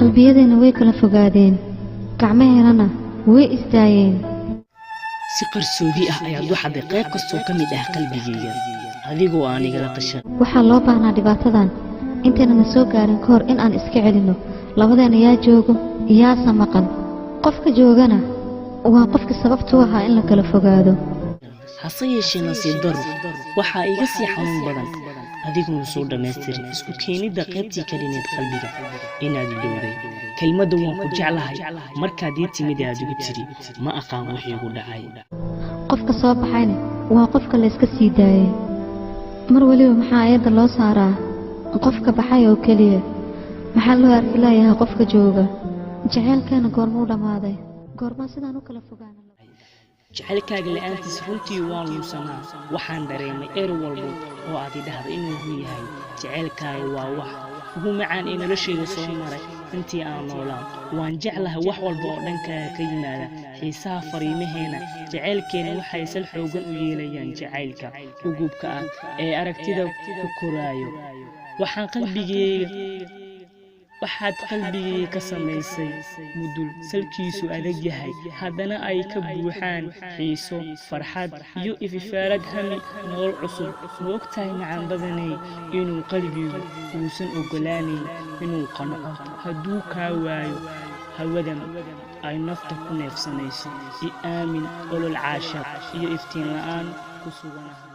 qalbiyadeena way kala fogaadeen gacmaheena way istaayeen si qarsoodi ah ayaad waxaad qayb kastoo ka mid ah qalbigayga adigoo aan igala tashan waxaa loo baahnaa dhibaatadan intayna soo gaarin ka hor in aan iska celino labadeena yaa joogo yaa maqan qofka joogana waa qofka sababtu ahaa in la kala fogaado hase yeeshee nasiib daro waxaa iga sii xanuun badan adigoo soo dhammaystirin isku keenidda qaybtii kalineed qalbiga inaad ilowday kelmadda waan ku jeclahay markaad ii timid aad igu tiri ma aqaan wixii igu dhacay qofka soo baxayna waa qofka la iska sii daayay mar waliba maxaa ayada loo saaraa qofka baxay oo kaliya maxaa loo arki leeyahay qofka jooga jaceylkeena goormuu dhammaaday goorma sidaan u kala fogaana jaceylkaaga la'aantiis runtii waan luusanaa waxaan dareemay eer walbo oo aad idhahday inuu yahay jaceylkaaga waa wax ugu macaan ee noloshayda soo maray intii aan noolaan waan jeclahay wax walba oo dhankaaga ka yimaada xiisaha fariimaheena jaceylkeena waxay sal xoogan u yeelayaan jaceylka ugubka ah ee aragtida ku koraayo waxaad qalbigayga ka samaysay mudul salkiisu adag yahay haddana ay ka buuxaan xiiso farxad iyo ififaarad hami nolol cusub ma ogtahay macaan badanay inuu qalbigu uusan ogolaanayn inuu qanco hadduu kaa waayo hawadan ay nafta ku neefsanayso i aamin olol caashaq iyo iftiin la'aan ku suganahay